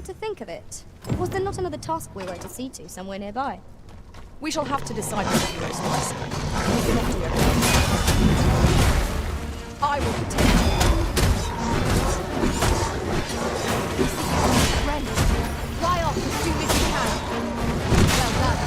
Come to think of it, was there not another task we were to see to somewhere nearby? We shall have to decide what heroes first. We cannot do everything. I will protect you. Friend, fly off as soon as you can. Well done.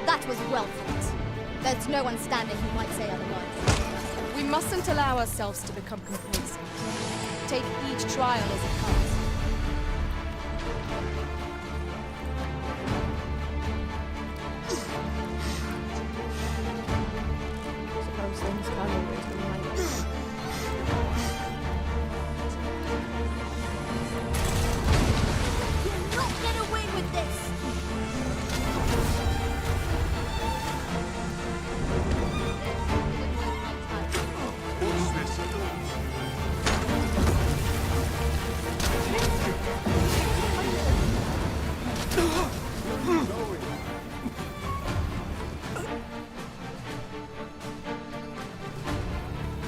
That was well fought. There's no one standing who might say otherwise. We mustn't allow ourselves to become complacent. Take each trial as it comes. Suppose things can't always be like this. You'll not get away with this!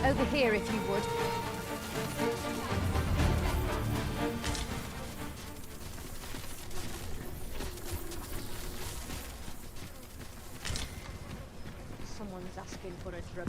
Over here, if you would. Someone's asking for a drug.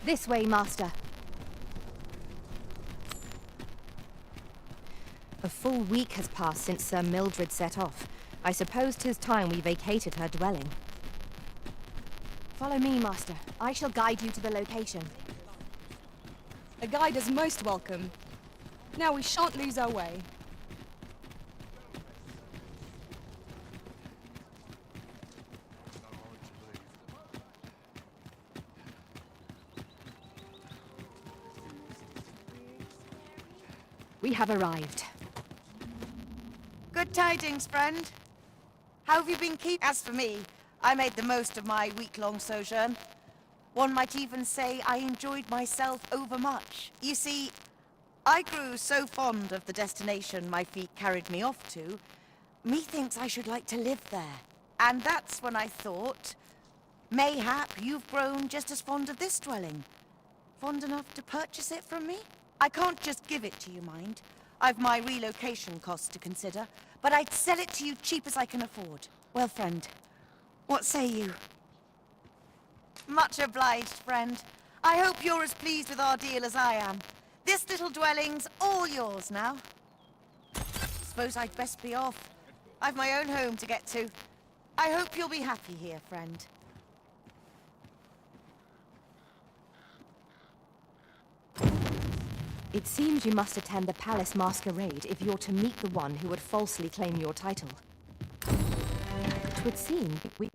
This way, Master. A full week has passed since Sir Mildred set off. I suppose 'tis time we vacated her dwelling. Follow me, Master. I shall guide you to the location. A guide is most welcome. Now we shan't lose our way. We have arrived. Good tidings, friend. How have you been keeping? As for me, I made the most of my week-long sojourn. One might even say I enjoyed myself overmuch. You see, I grew so fond of the destination my feet carried me off to, methinks I should like to live there. And that's when I thought, mayhap you've grown just as fond of this dwelling. Fond enough to purchase it from me? I can't just give it to you, mind. I've my relocation costs to consider, but I'd sell it to you cheap as I can afford. Well, friend, what say you? Much obliged, friend. I hope you're as pleased with our deal as I am. This little dwelling's all yours now. Suppose I'd best be off. I've my own home to get to. I hope you'll be happy here, friend. It seems you must attend the palace masquerade if you're to meet the one who would falsely claim your title. It would seem we...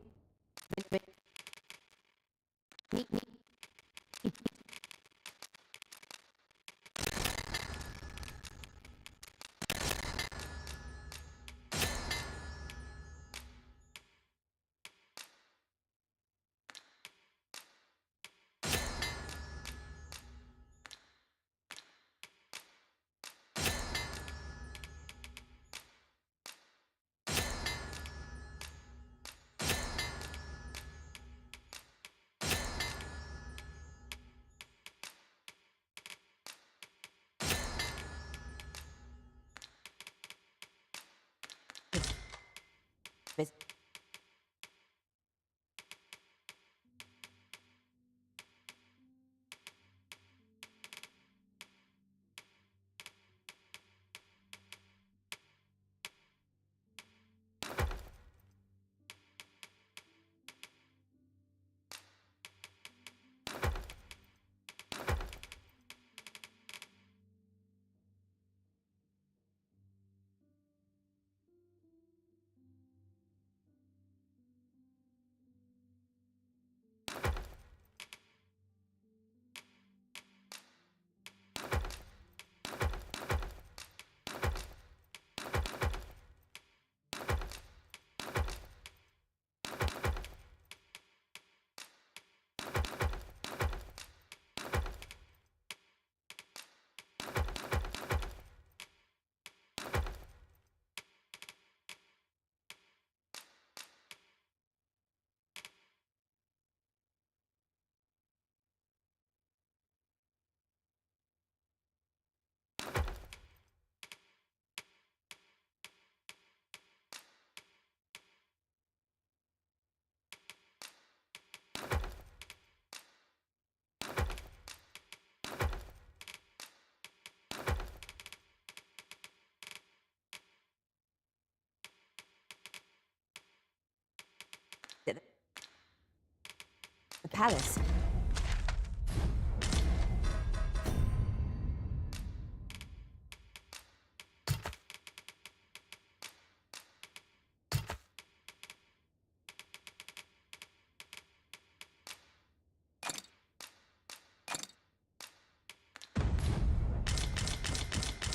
palace.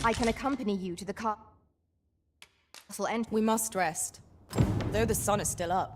I can accompany you to the castle entrance. We must rest, though the sun is still up.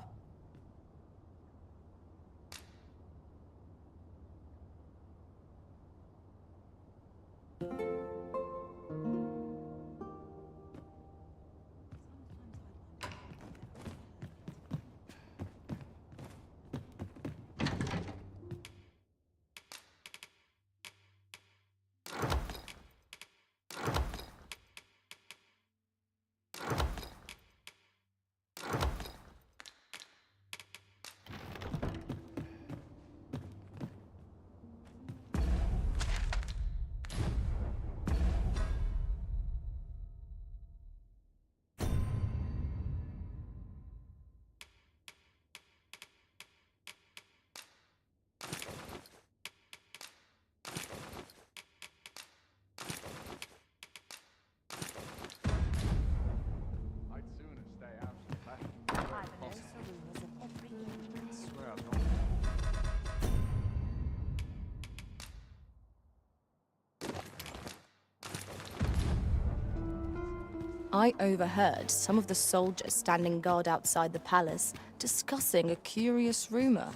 I overheard some of the soldiers standing guard outside the palace discussing a curious rumor.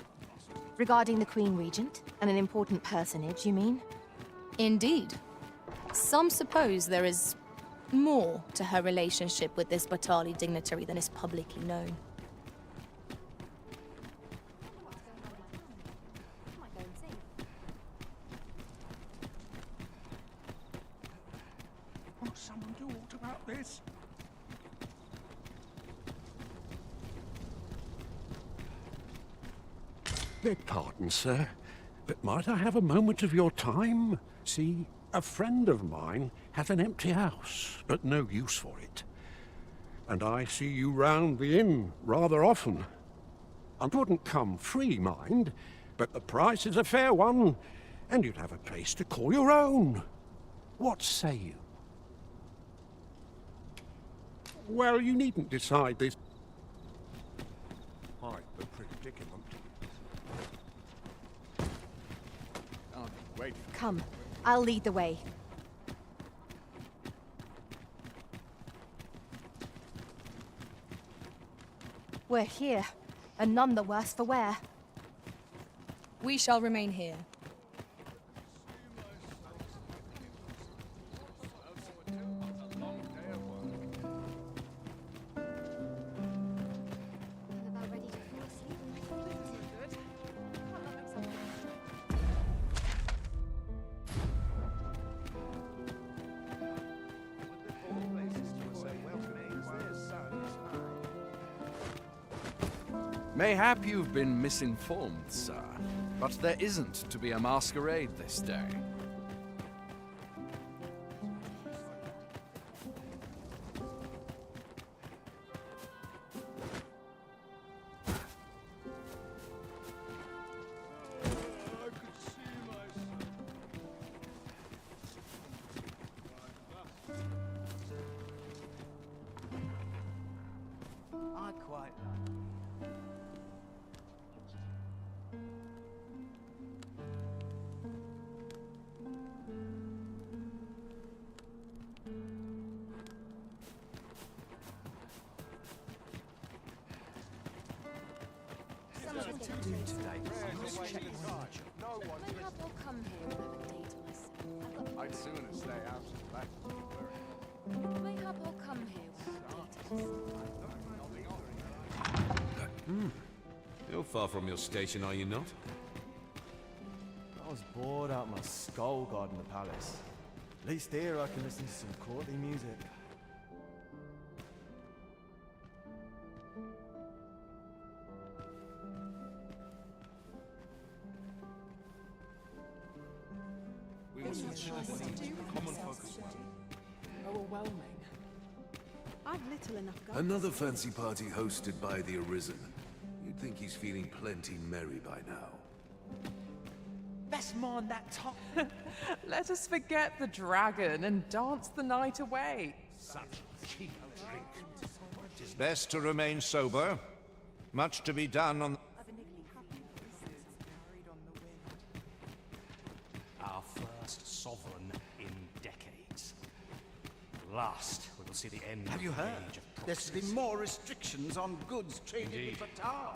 Regarding the Queen Regent? And an important personage, you mean? Indeed. Some suppose there is more to her relationship with this Batali dignitary than is publicly known. Won't someone do aught about this? Beg pardon, sir, but might I have a moment of your time? See, a friend of mine has an empty house, but no use for it. And I see you round the inn rather often. I wouldn't come free, mind, but the price is a fair one, and you'd have a place to call your own. What say you? Well, you needn't decide this. Quite the predicament. Wait. Come, I'll lead the way. We're here, and none the worse for wear. We shall remain here. About ready to fall asleep. Mayhap you've been misinformed, sir, but there isn't to be a masquerade this day. I quite Mayhap I'll come here another day to myself. I'd sooner stay out of the back. Mayhap I'll come here another day to myself. You're far from your station, are you not? I was bored out my skull guarding the palace. At least here I can listen to some courtly music. Overwhelming. I've little enough guts. Another fancy party hosted by the Arisen. You'd think he's feeling plenty merry by now. Let's mind that top. Let us forget the dragon and dance the night away. Such cheap drink. It's best to remain sober. Much to be done on... Our first sovereign in decades. Last, we will see the end. Have you heard? Age of There's been more restrictions on goods traded with Batar.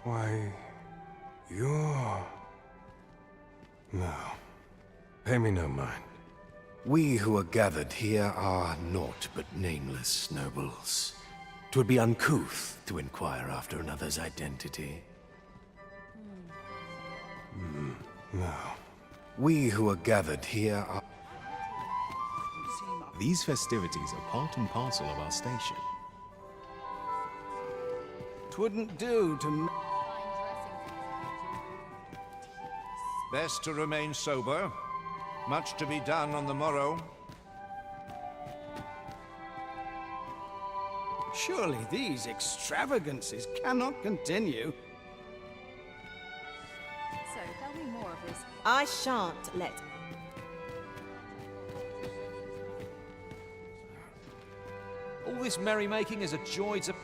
Why, you're... No. Pay me no mind. We who are gathered here are naught but nameless nobles. 'Twould be uncouth to inquire after another's identity. No. We who are gathered here are... These festivities are part and parcel of our station. 'Twouldn't do to... Best to remain sober. Much to be done on the morrow. Surely these extravagances cannot continue. So, tell me more of this. I shan't let... All this merrymaking is a joy to...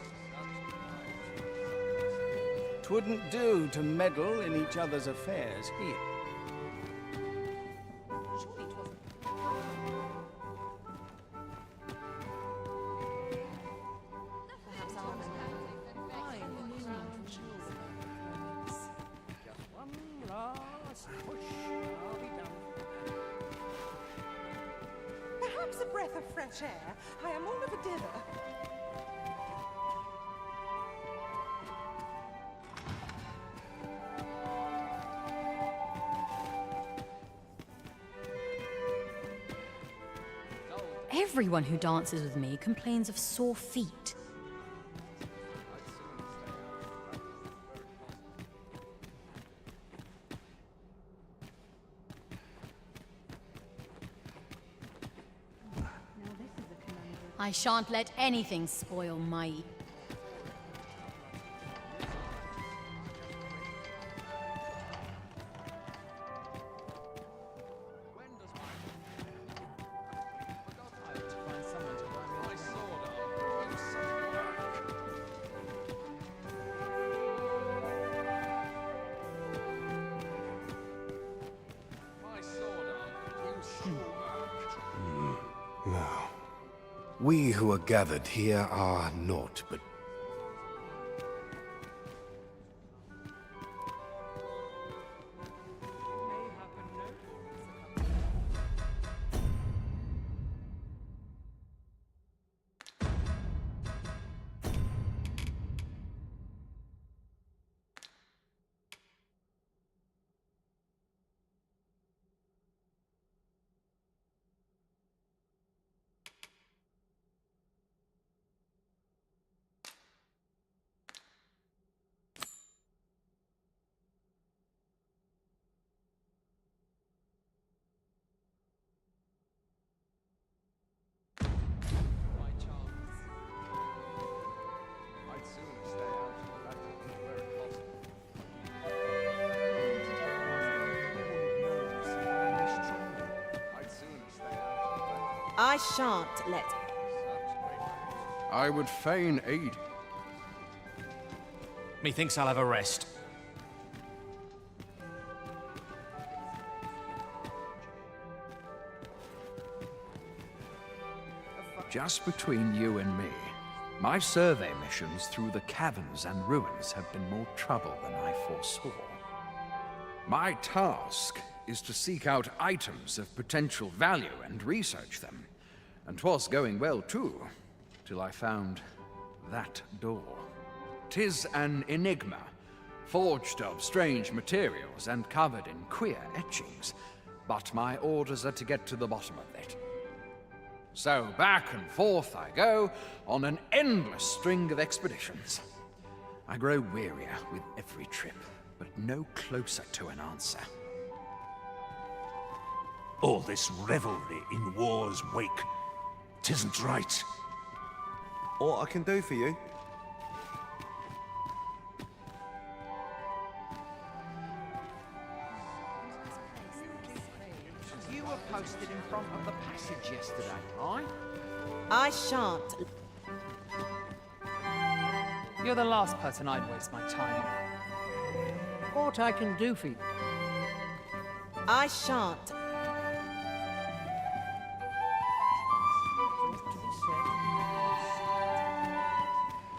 'Twouldn't do to meddle in each other's affairs here. Perhaps a breath of fresh air. I am all of a dither. Everyone who dances with me complains of sore feet. I shan't let anything spoil my... No. We who are gathered here are naught but... I shan't let... I would fain aid. Methinks I'll have a rest. Just between you and me, my survey missions through the caverns and ruins have been more trouble than I foresaw. My task is to seek out items of potential value and research them. And 'twas going well, too, till I found that door. 'Tis an enigma, forged of strange materials and covered in queer etchings, but my orders are to get to the bottom of it. So back and forth I go on an endless string of expeditions. I grow wearier with every trip, but no closer to an answer. All this revelry in war's wake, 'tisn't right. All I can do for you? You were posted in front of the passage yesterday, aye? I shan't. You're the last person I'd waste my time on. What I can do for you? I shan't.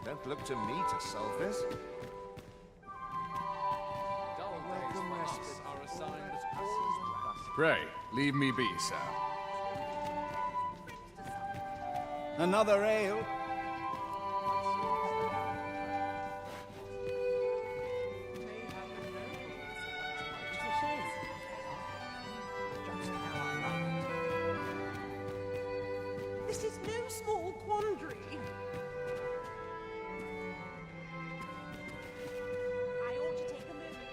Don't look to me to solve this. Pray, leave me be, sir. Another ale? This is no small quandary. I ought to take a moment.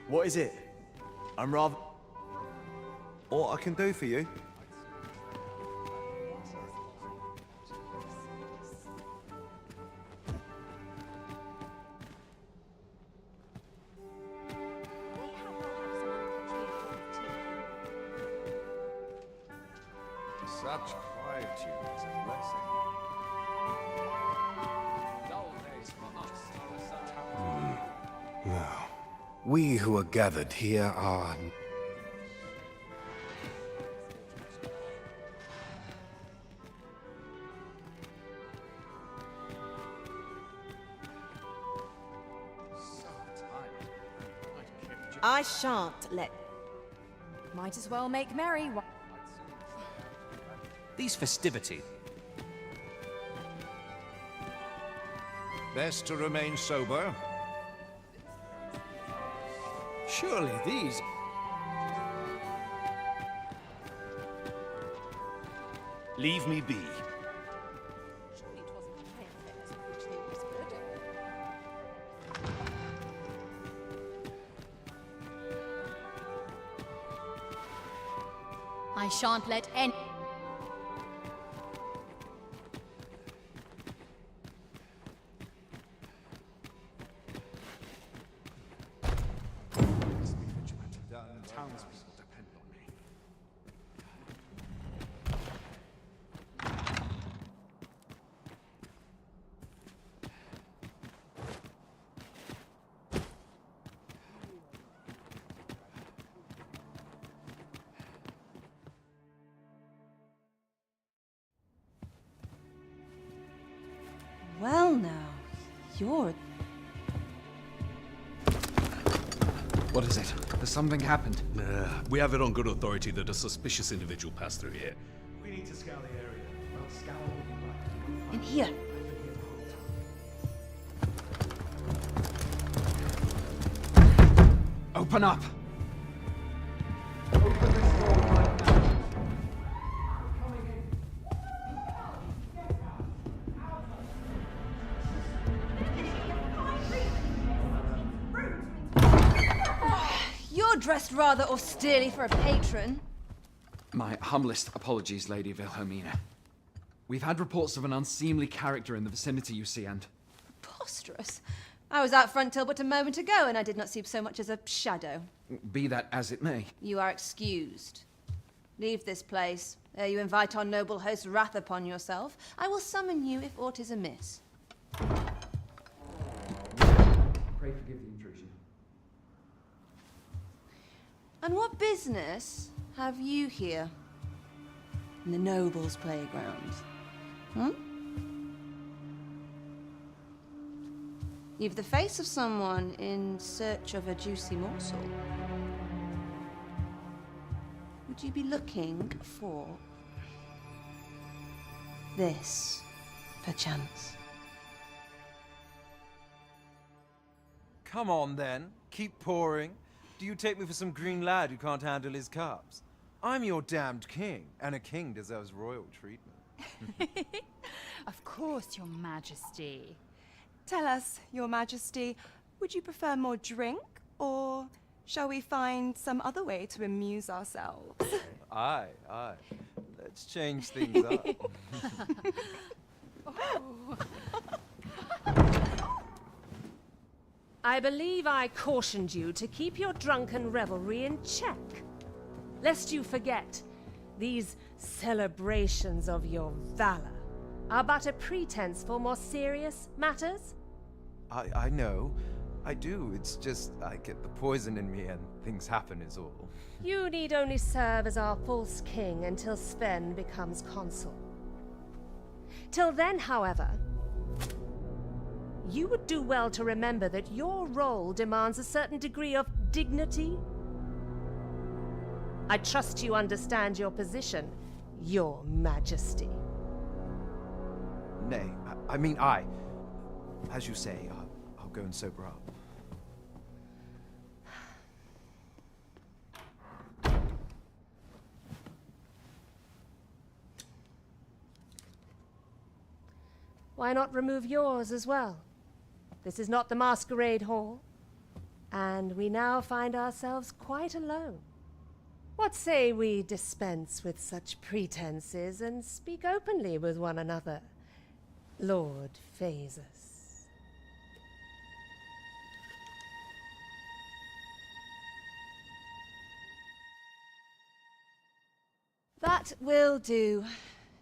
What is it? I'm rather... All I can do for you? Such quietude is a blessing. No. We who are gathered here are... I shan't let... Might as well make merry. These festivities. Best to remain sober. Surely these... Leave me be. I shan't let any... Townspeople depend on me. Well now, you're... What is it? Has something happened? We have it on good authority that a suspicious individual passed through here. We need to scour the area. Well, scour all In here. Open up! You're dressed rather austerely for a patron. My humblest apologies, Lady Wilhelmina. We've had reports of an unseemly character in the vicinity, you see, and... Preposterous. I was out front till but a moment ago, and I did not see so much as a shadow. Be that as it may. You are excused. Leave this place, ere you invite our noble host's wrath upon yourself. I will summon you if aught is amiss. Pray forgive the intrusion. And what business have you here? in the nobles' playground. Hmm? You've the face of someone in search of a juicy morsel. Would you be looking for this, perchance? Come on, then. Keep pouring. Do you take me for some green lad who can't handle his cups? I'm your damned king, and a king deserves royal treatment. Of course, Your Majesty. Tell us, Your Majesty, would you prefer more drink, or shall we find some other way to amuse ourselves? Aye, aye. Let's change things up. I believe I cautioned you to keep your drunken revelry in check. Lest you forget, these celebrations of your valor are but a pretense for more serious matters. I know. I do. It's just I get the poison in me and things happen is all. You need only serve as our false king until Sven becomes consul. Till then, however, you would do well to remember that your role demands a certain degree of dignity. I trust you understand your position, Your Majesty. Nay, I mean I. As you say, I'll go and sober up. Why not remove yours as well? This is not the masquerade hall, and we now find ourselves quite alone. What say we dispense with such pretenses and speak openly with one another, Lord Phasus? That will do.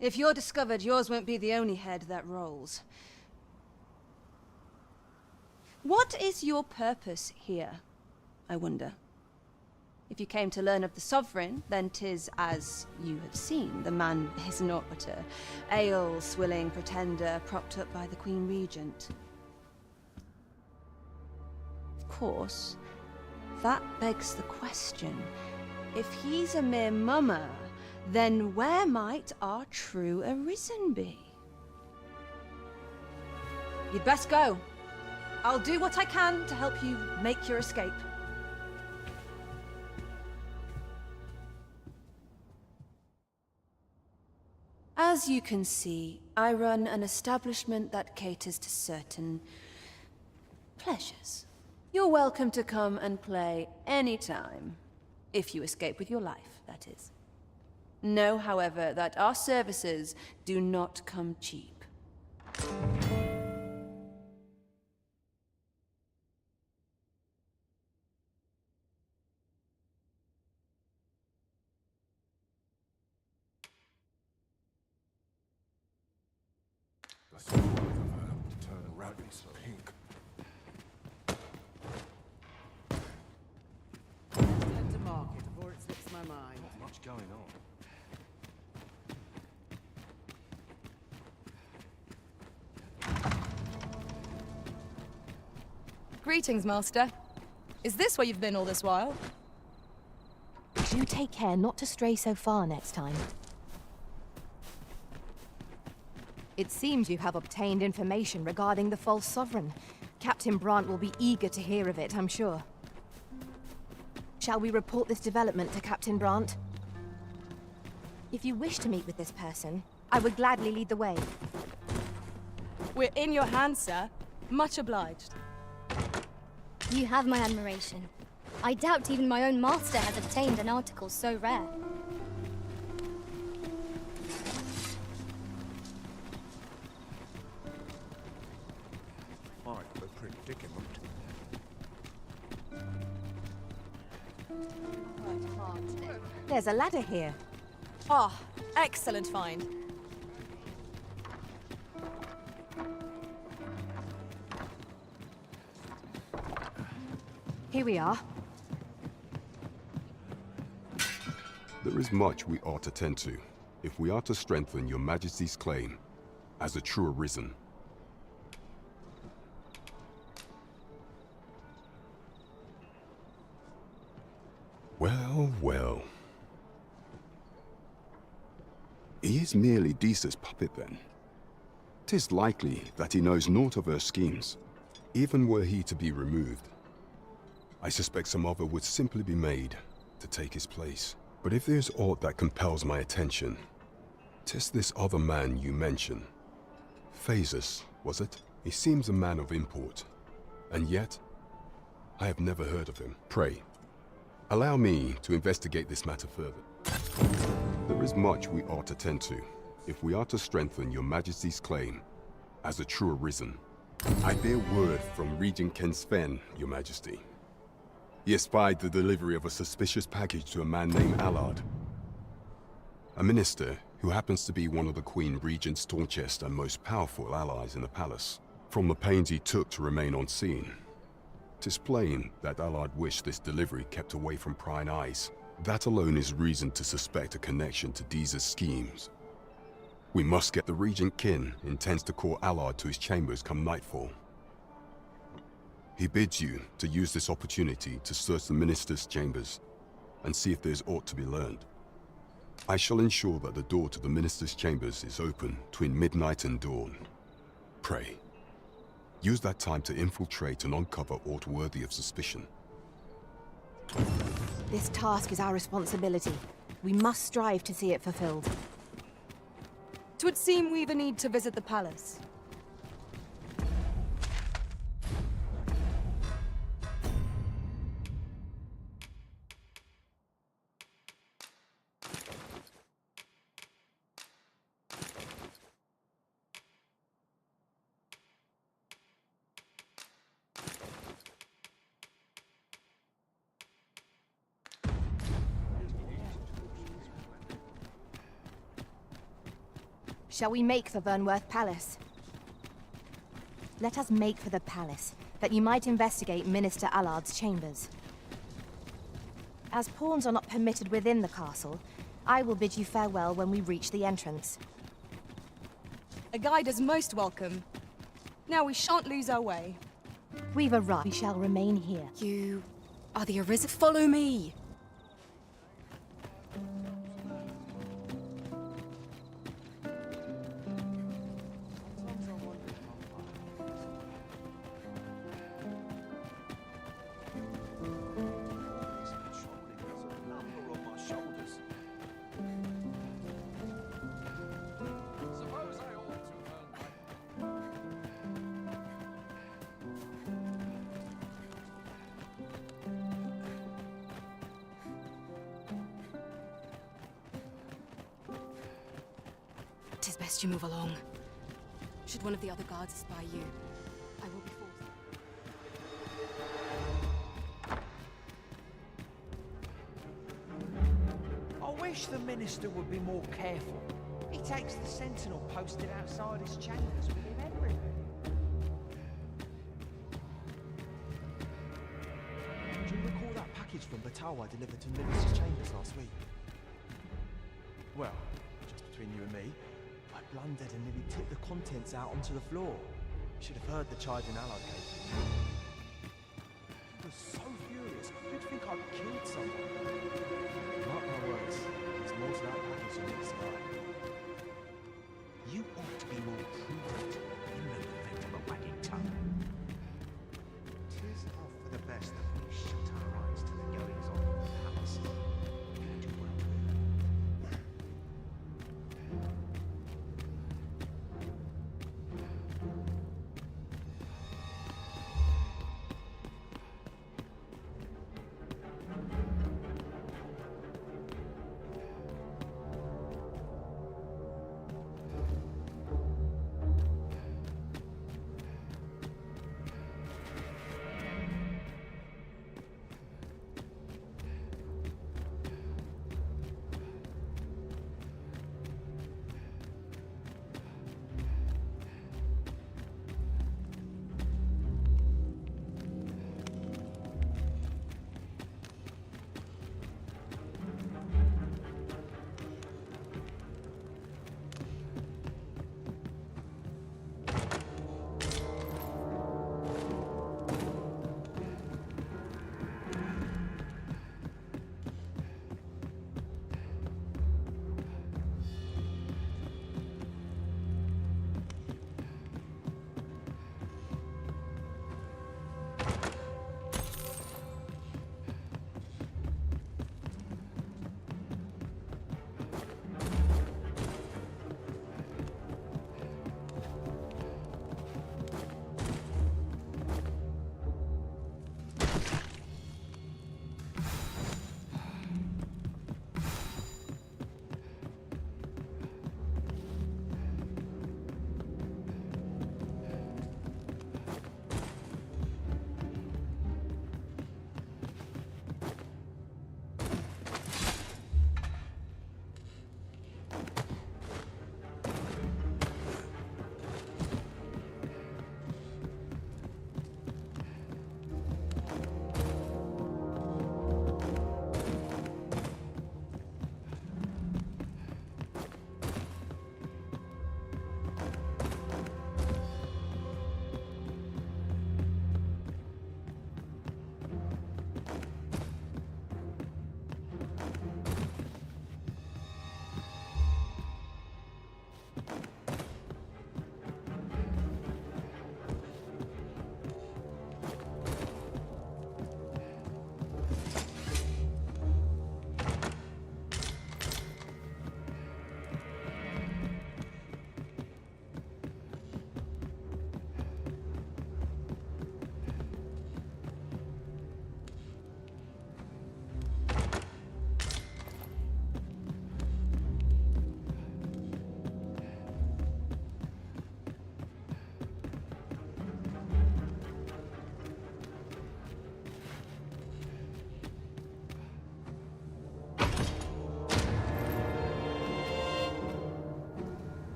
If you're discovered, yours won't be the only head that rolls. What is your purpose here, I wonder? If you came to learn of the Sovereign, then 'tis as you have seen. The man is naught but a ale-swilling pretender propped up by the Queen Regent. Of course, that begs the question. If he's a mere mummer, then where might our true Arisen be? You'd best go. I'll do what I can to help you make your escape. As you can see, I run an establishment that caters to certain pleasures. You're welcome to come and play anytime, if you escape with your life, that is. Know, however, that our services do not come cheap. Turn rabbits pink. Head to market before it slips my mind. Not much going on. Greetings, Master. Is this where you've been all this while? Do take care not to stray so far next time. It seems you have obtained information regarding the false sovereign. Captain Brant will be eager to hear of it, I'm sure. Shall we report this development to Captain Brant? If you wish to meet with this person, I would gladly lead the way. We're in your hands, sir. Much obliged. You have my admiration. I doubt even my own master has obtained an article so rare. Quite a predicament. There's a ladder here. Ah, excellent find. Here we are. There is much we ought to tend to. if we are to strengthen your Majesty's claim as a true arisen. Well, well. He is merely Disa's puppet then. 'Tis likely that he knows naught of her schemes, even were he to be removed. I suspect some other would simply be made to take his place. But if there's aught that compels my attention, 'tis this other man you mention. Phases, was it? He seems a man of import, and yet I have never heard of him. Pray, allow me to investigate this matter further. There is much we ought to tend to, if we are to strengthen your Majesty's claim as a true arisen. I bear word from Regent Ken Sven, your Majesty. He espied the delivery of a suspicious package to a man named Allard, a minister who happens to be one of the Queen Regent's staunchest and most powerful allies in the palace. From the pains he took to remain unseen, 'tis plain that Allard wished this delivery kept away from prying eyes. That alone is reason to suspect a connection to Disa's schemes. We must get the Regent Kin intends to call Allard to his chambers come nightfall. He bids you to use this opportunity to search the minister's chambers and see if there's aught to be learned. I shall ensure that the door to the minister's chambers is open between midnight and dawn. Pray, use that time to infiltrate and uncover aught worthy of suspicion. This task is our responsibility. We must strive to see it fulfilled. 'Twould seem we've a need to visit the palace. Shall we make for Vernworth Palace? Let us make for the palace, that you might investigate Minister Allard's chambers. As pawns are not permitted within the castle, I will bid you farewell when we reach the entrance. A guide is most welcome. Now we shan't lose our way. We've arrived. We shall remain here. You are the Arisen. Follow me! Tis best you move along. Should one of the other guards spy you, I will be forced. I wish the minister would be more careful. He takes the sentinel posted outside his chambers with him everywhere. Do you recall that package from Batawa delivered to Minister's chambers last week? Well, just between you and me, I blundered and nearly tipped the contents out onto the floor. You should have heard the charging Allard gave. He was so furious, you'd think I'd killed someone. Mark my words, there's more to that package than meets the eye. You ought to be more prudent. You know the effect of a wagging tongue. 'Tis not for the best that we shut our eyes to the goings-on of the palace. And you won't.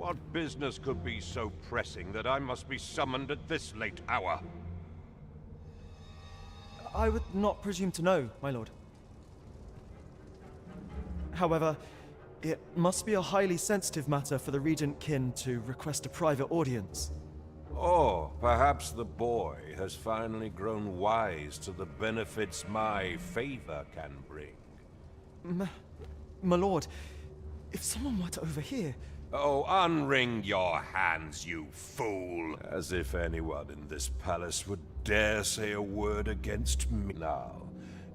What business could be so pressing that I must be summoned at this late hour? I would not presume to know, my lord. However, it must be a highly sensitive matter for the Regent Kin to request a private audience. Or perhaps the boy has finally grown wise to the benefits my favor can bring. My lord, if someone were to overhear... Oh, unwring your hands, you fool! As if anyone in this palace would dare say a word against me. Now,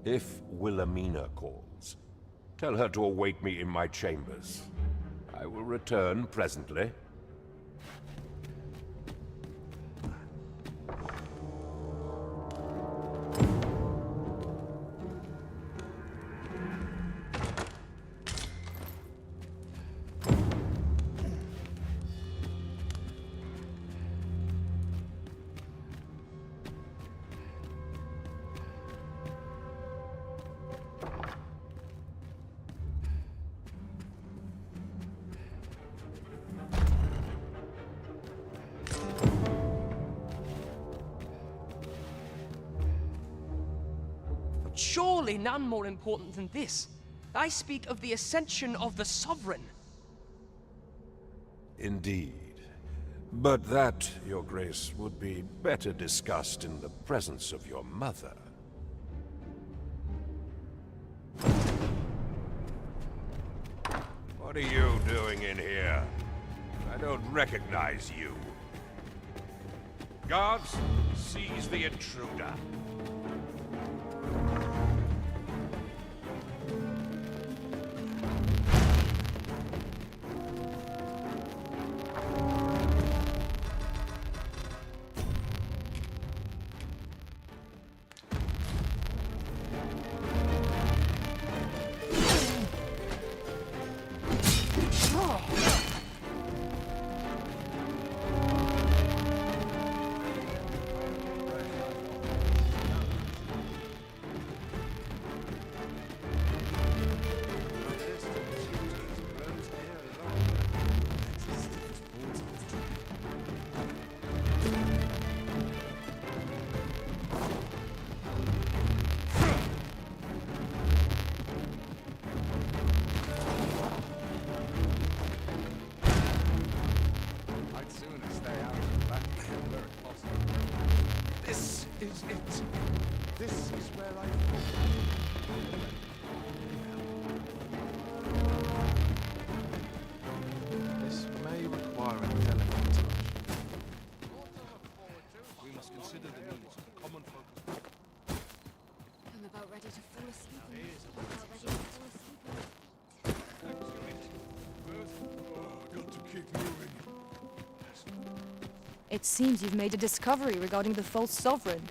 if Wilhelmina calls, tell her to await me in my chambers. I will return presently. Surely none more important than this. I speak of the ascension of the Sovereign. Indeed. But that, Your Grace, would be better discussed in the presence of your mother. What are you doing in here? I don't recognize you. Guards, seize the intruder. This may require a delicate touch. We must consider the needs of the common folk. I'm about ready to fall asleep. About ready to fall asleep. It seems you've made a discovery regarding the false sovereign.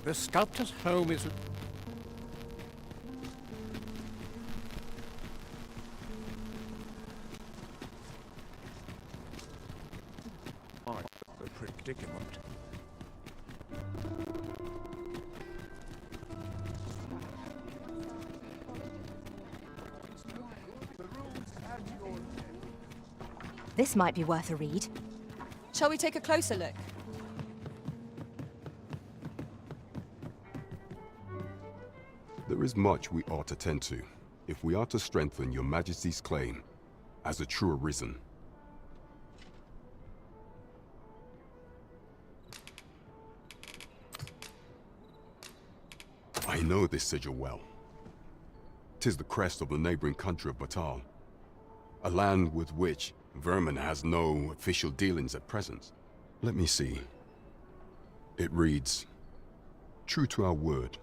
The sculptor's home is... the predicament. This might be worth a read. Shall we take a closer look? There is much we ought to tend to, if we are to strengthen your Majesty's claim as a true Arisen. I know this sigil well. 'Tis the crest of the neighboring country of Batal, a land with which Vermin has no official dealings at present. Let me see. It reads, "True to our word,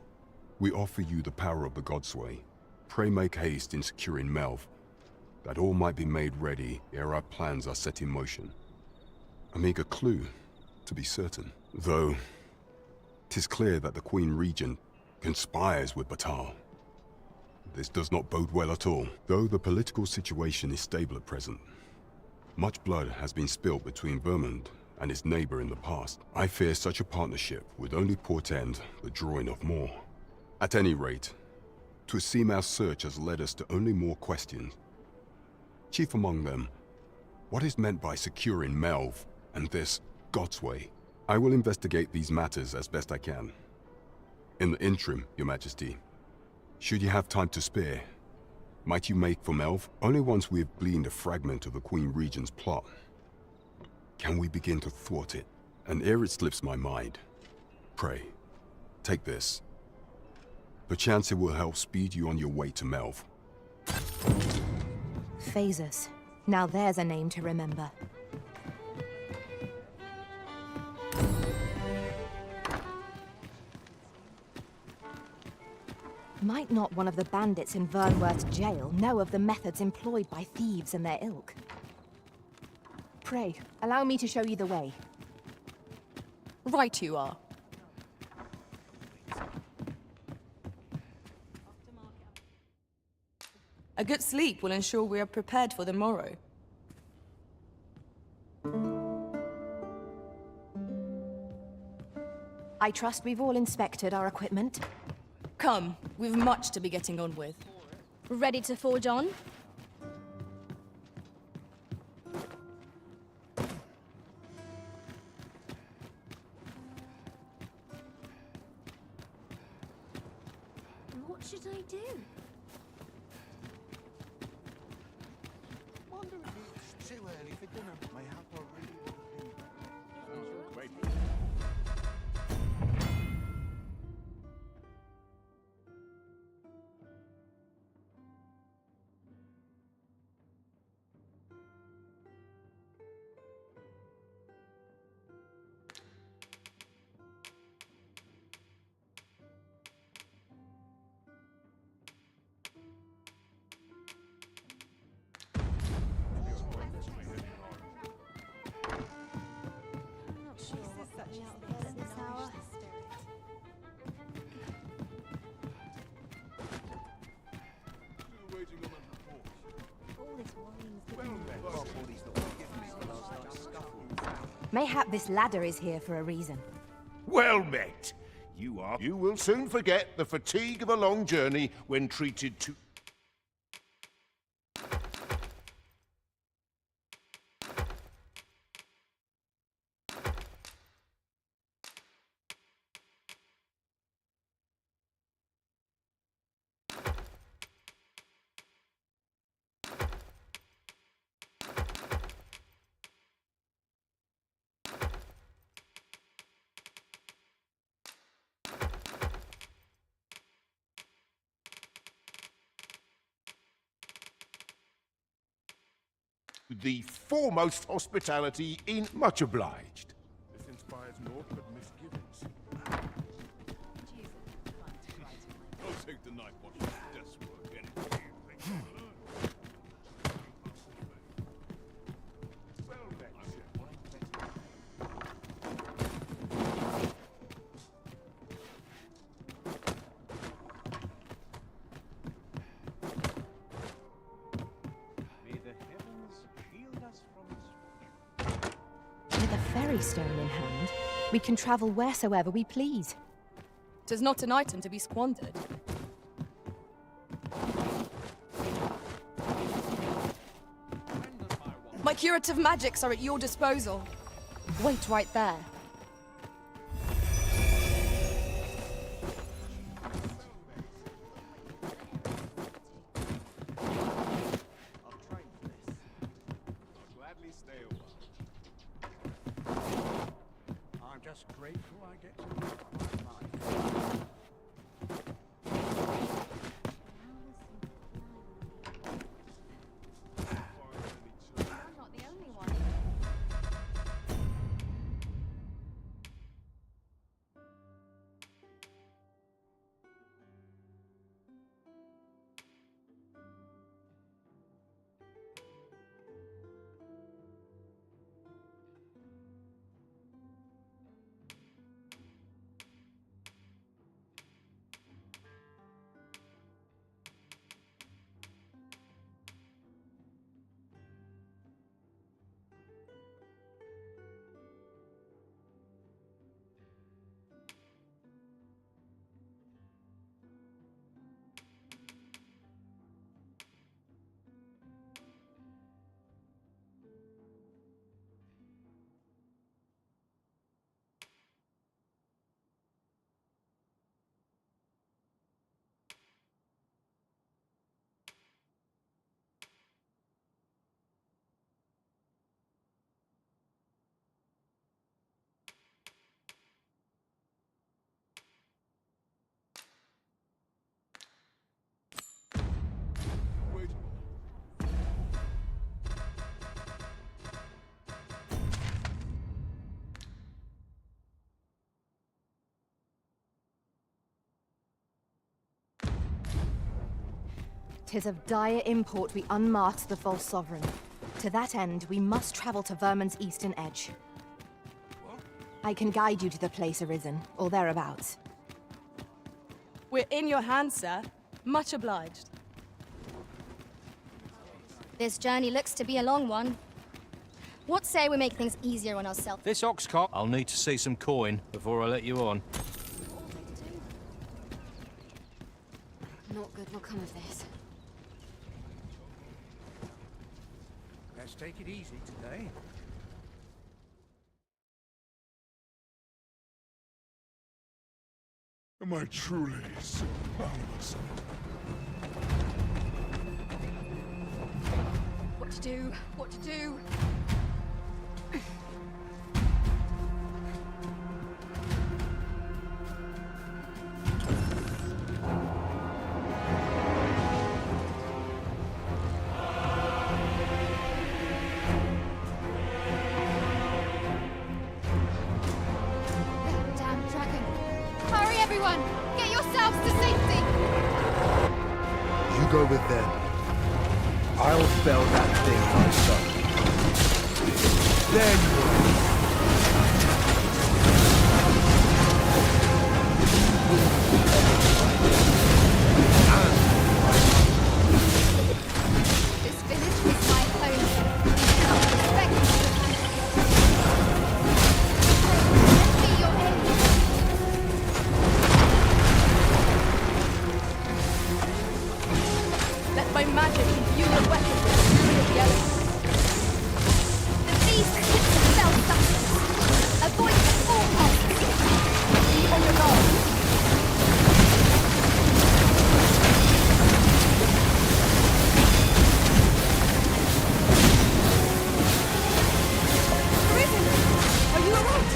we offer you the power of the Godsway. Pray make haste in securing Melv, that all might be made ready ere our plans are set in motion." A meager clue, to be certain. Though, 'tis clear that the Queen Regent conspires with Batal. This does not bode well at all. Though the political situation is stable at present, much blood has been spilt between Vermund and his neighbor in the past. I fear such a partnership would only portend the drawing of more. At any rate, 'twould seem our search has led us to only more questions. Chief among them, what is meant by securing Melve and this God's Way? I will investigate these matters as best I can. In the interim, Your Majesty, should you have time to spare, might you make for Melve? Only once we have gleaned a fragment of the Queen Regent's plot can we begin to thwart it. And ere it slips my mind, pray, take this. Perchance it will help speed you on your way to Melve. Phasers. Now there's a name to remember. Might not one of the bandits in Vernworth jail know of the methods employed by thieves and their ilk? Pray, allow me to show you the way. Right you are. A good sleep will ensure we are prepared for the morrow. I trust we've all inspected our equipment. Come, we've much to be getting on with. Ready to forge on? What should I do? Wonder if it's too early for dinner. Mayhap I really... Wait. Mayhap this ladder is here for a reason. Well met. You will soon forget the fatigue of a long journey when treated to... the foremost hospitality in... Much obliged. This inspires naught but misgivings. I'll take the night watch's desk work anyway. With a ferry stone in hand, we can travel wheresoever we please. 'Tis not an item to be squandered. My curative magics are at your disposal. Wait right there. I'm just grateful I get to live my life. I'm not the only one. 'Tis of dire import we unmask the false sovereign. To that end, we must travel to Vermin's eastern edge. I can guide you to the place arisen, or thereabouts. We're in your hands, sir. Much obliged. This journey looks to be a long one. What say we make things easier on ourselves? This ox cart. I'll need to see some coin before I let you on. Not good will come of this. Let's take it easy today. Am I truly so powerless? What to do? What to do? Damn dragon. Hurry, everyone! Get yourselves to safety! You go with them. I'll fell that thing myself. There you are. This village is my home. Respect me. Let me your enemy. Let my magic imbue your weapon with the fury of the elements. The beast is self-sustenance. Avoid the full cost. Be on your guard. Arisen! Are you alright?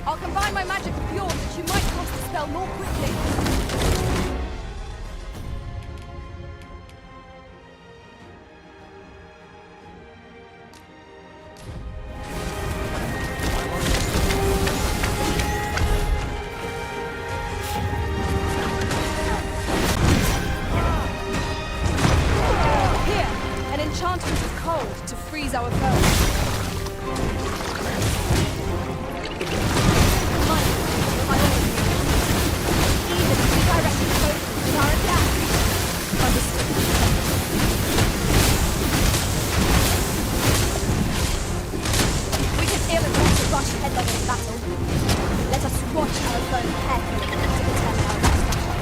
I'll combine my magic with yours that you might cast the spell more quickly. Here, an enchantment of cold to freeze our foes. We can ill afford to rush headlong into battle. Let us watch our foe carefully to determine our next action.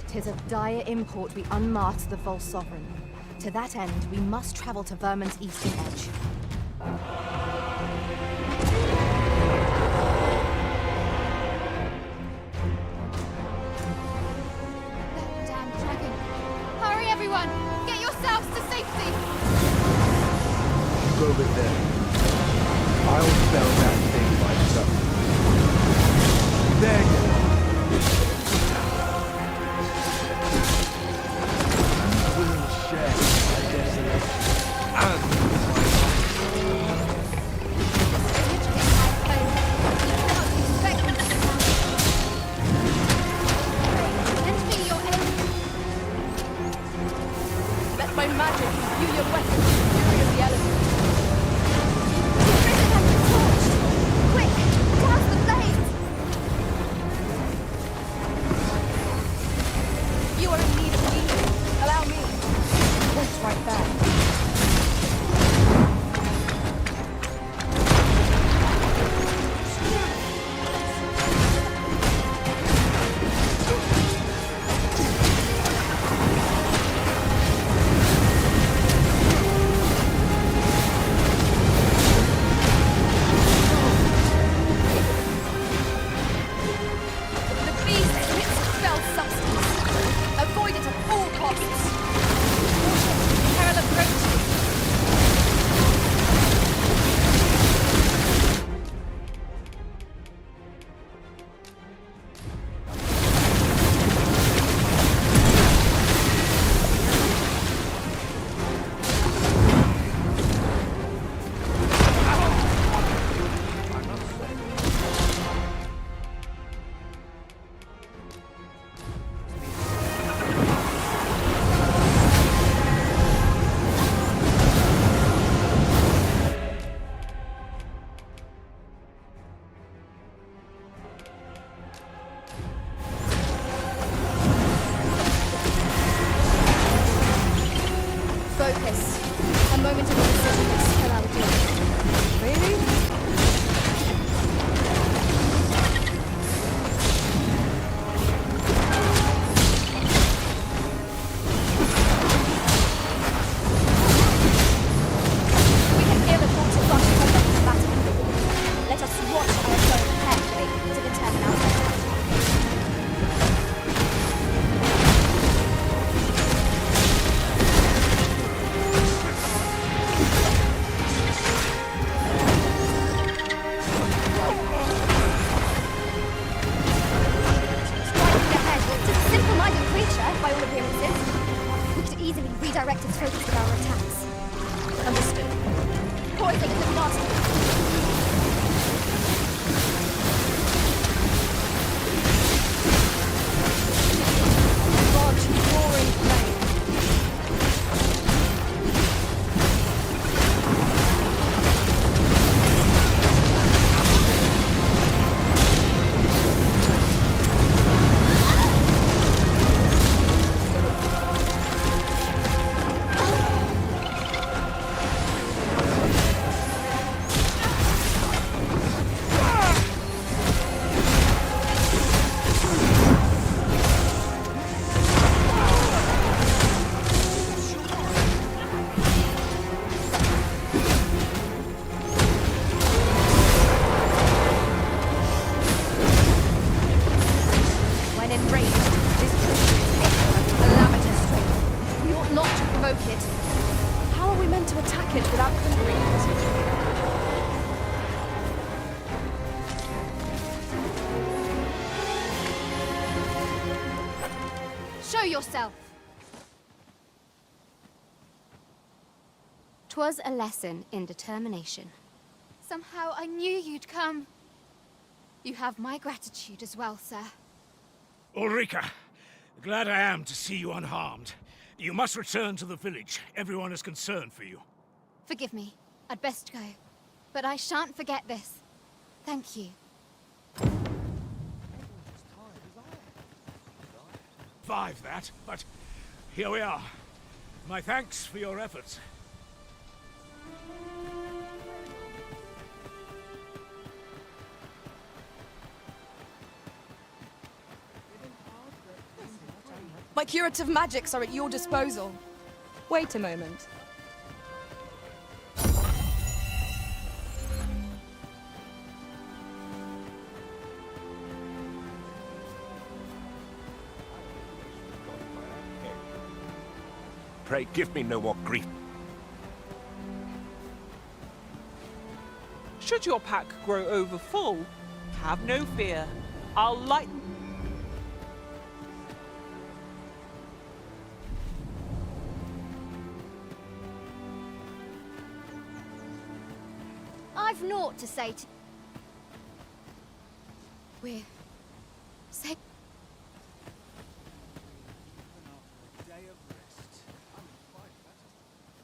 'Tis of dire import we unmask the false sovereign. To that end, we must travel to Vermin's eastern edge. That damn dragon! Hurry, everyone! Get yourselves to safety! You go with them. I'll spell that thing myself. There you are. Let my magic imbue your weapons with the fury of the elements. Quick! Douse the flames! You are in need of healing. Allow me. Wait right there. Yourself. 'Twas a lesson in determination. Somehow I knew you'd come. You have my gratitude as well, sir. Ulrika, glad I am to see you unharmed. You must return to the village. Everyone is concerned for you. Forgive me. I'd best go. But I shan't forget this. Thank you. Survive that, but Here we are. My thanks for your efforts. My curative magics are at your disposal. Wait a moment. Pray give me no more grief. Should your pack grow over full, have no fear. I'll lighten. I've naught to say to... We're... safe.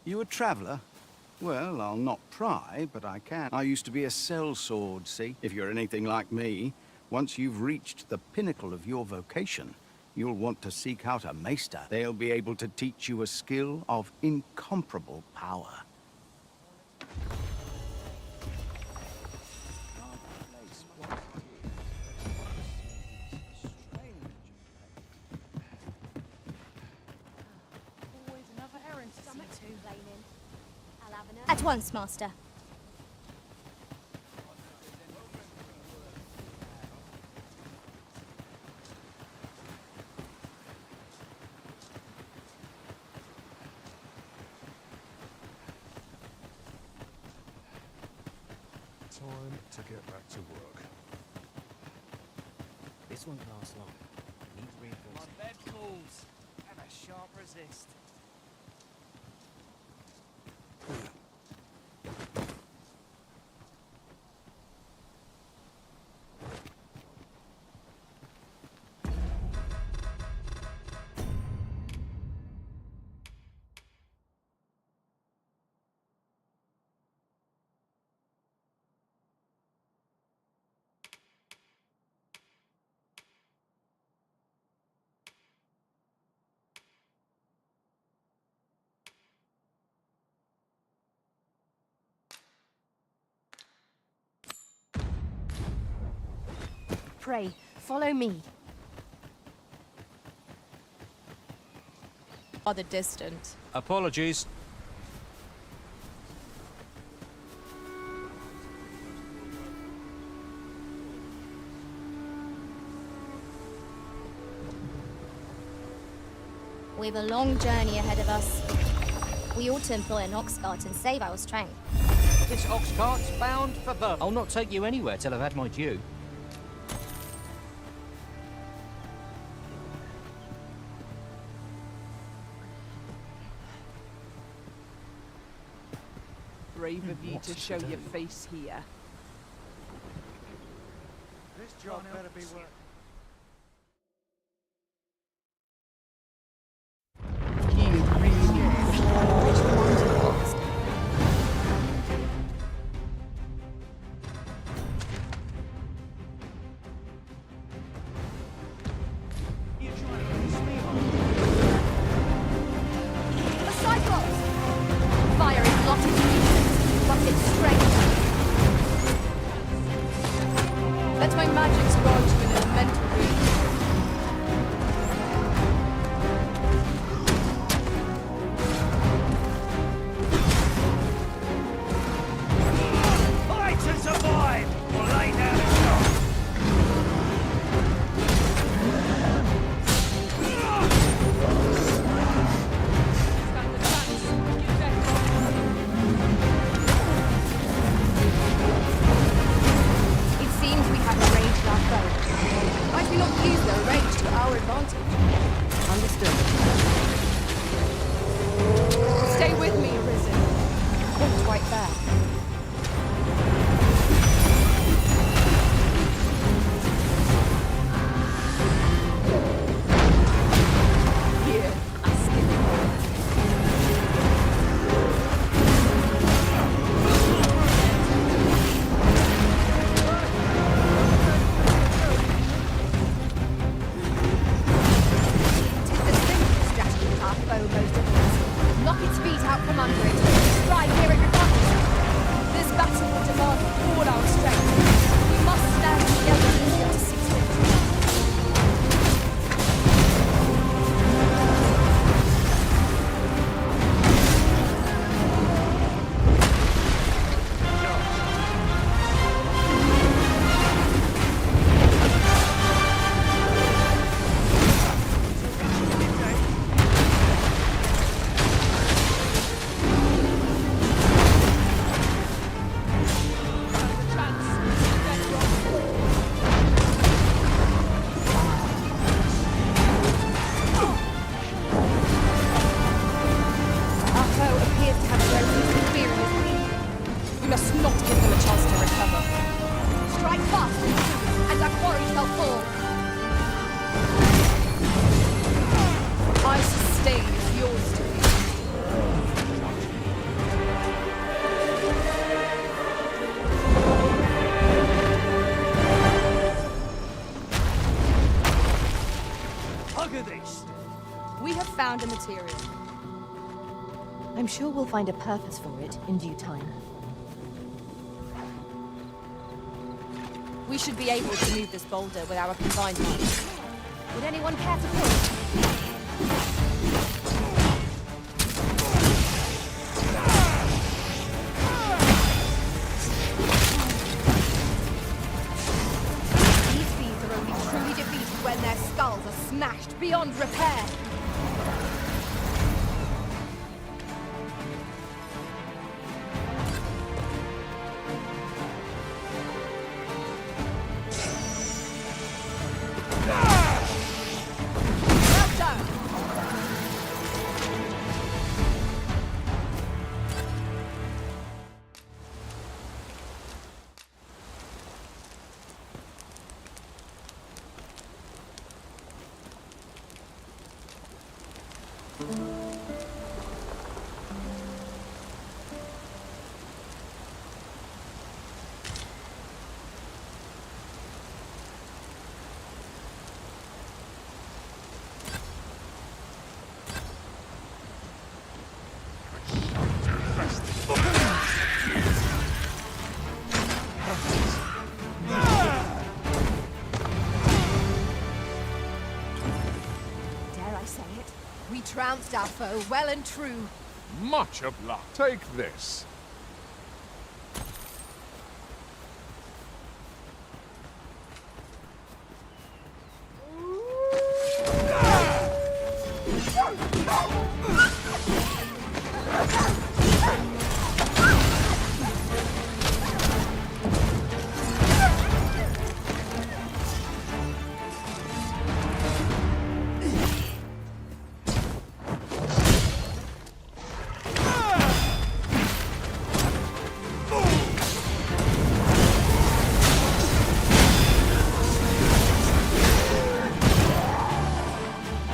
You a traveller? Well, I'll not pry, but I can. I used to be a sellsword, see? If you're anything like me, once you've reached the pinnacle of your vocation, you'll want to seek out a maester. They'll be able to teach you a skill of incomparable power. At once, Master. Time to get back to work. This won't last long. Need reinforcements. My bed calls, and a sharp resist. Pray, follow me. Rather distant. Apologies. We've a long journey ahead of us. We ought to employ an ox cart and save our strength. This ox cart's bound for Burma. I'll not take you anywhere till I've had my due. Brave of you to show your face here. This job better be worth. Let my magics grant you an elemental reach. Fight to survive, or lay down and die. It seems we have arranged our foe. Might we not use their range to our advantage? Understood. Stay with me, Risen. Not quite there. Here, I skip. We have found a material. I'm sure we'll find a purpose for it in due time. We should be able to move this boulder with our combined might. Would anyone care to push? These thieves are only truly defeated when their skulls are smashed beyond repair. We trounced our foe well and true. Much of luck. Take this.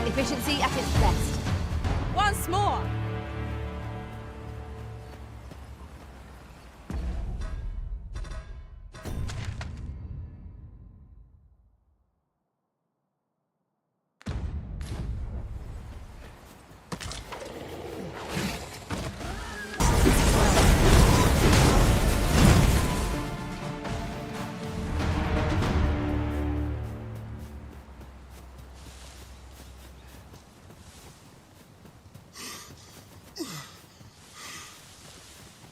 Efficiency at its best. Once more!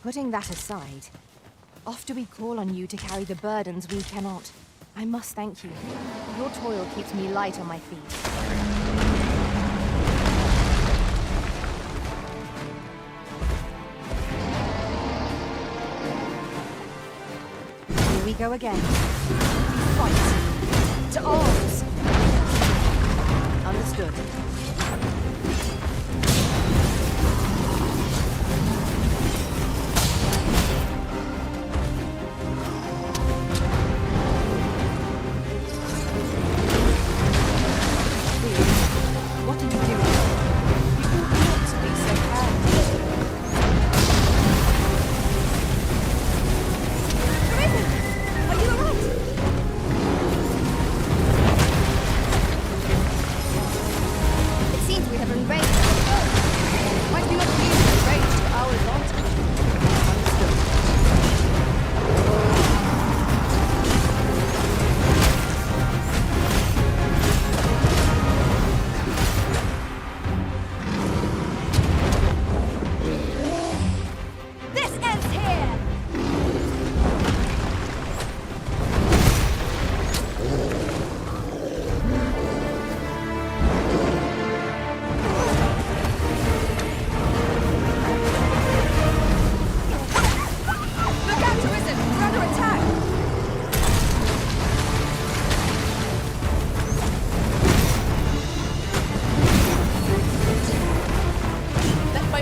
Putting that aside, often we call on you to carry the burdens we cannot. I must thank you. Your toil keeps me light on my feet. Here we go again. We fight. To arms! Understood.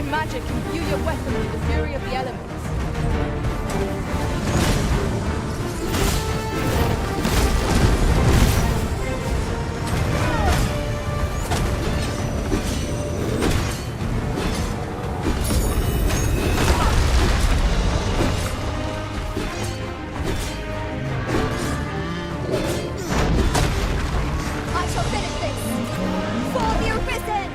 Magic imbue your weapon with the fury of the elements. I shall finish this! For the Arisen!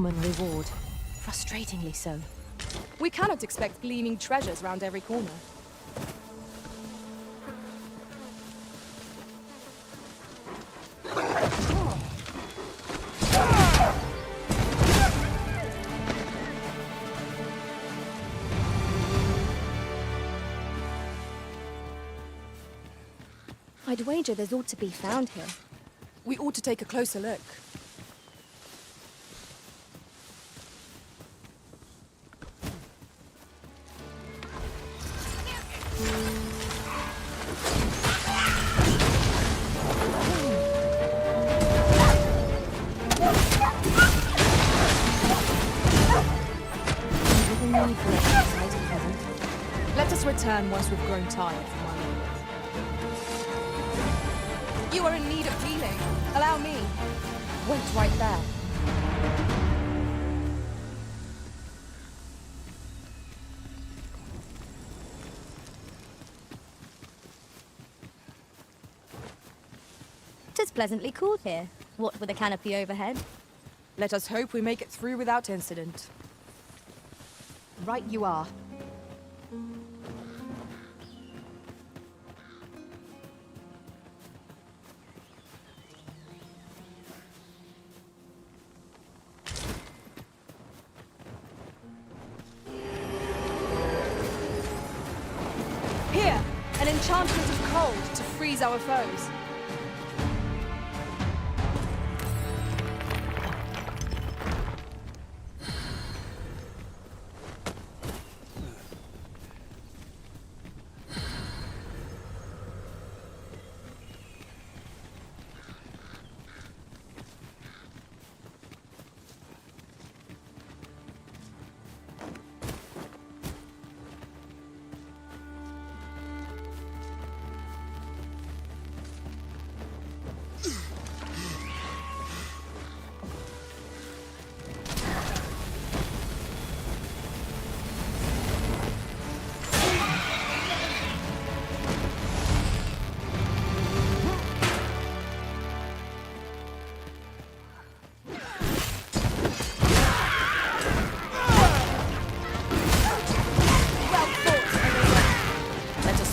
common reward. Frustratingly so. We cannot expect gleaming treasures round every corner. I'd wager there's ought to be found here. We ought to take a closer look. Let us return once we've grown tired from our labor. You are in need of healing. Allow me. Wait right there. Tis pleasantly cool here, what with a canopy overhead. Let us hope we make it through without incident. Right you are. Here, an enchantment of cold to freeze our foes.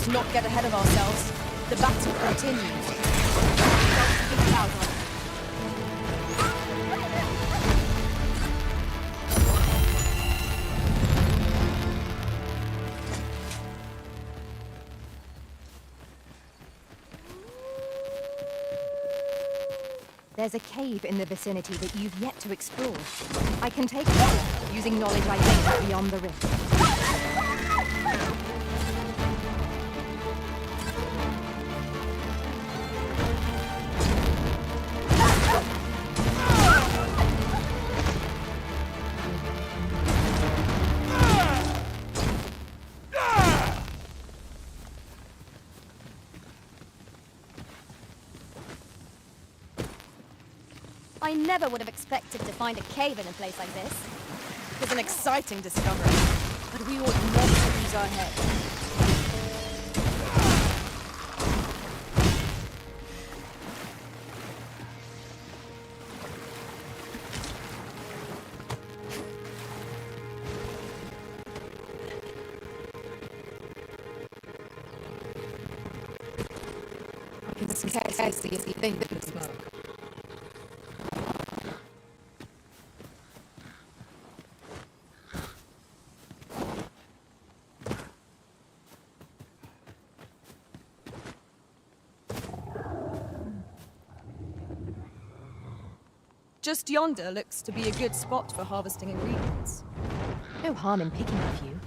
Not get ahead of ourselves. The battle continues. There's a cave in the vicinity that you've yet to explore. I can take it using knowledge I gained beyond the rift. I never would have expected to find a cave in a place like this. It's an exciting discovery, but we ought not to lose our heads. I can scarcely see anything but the smoke. Just yonder looks to be a good spot for harvesting ingredients. No harm in picking a few.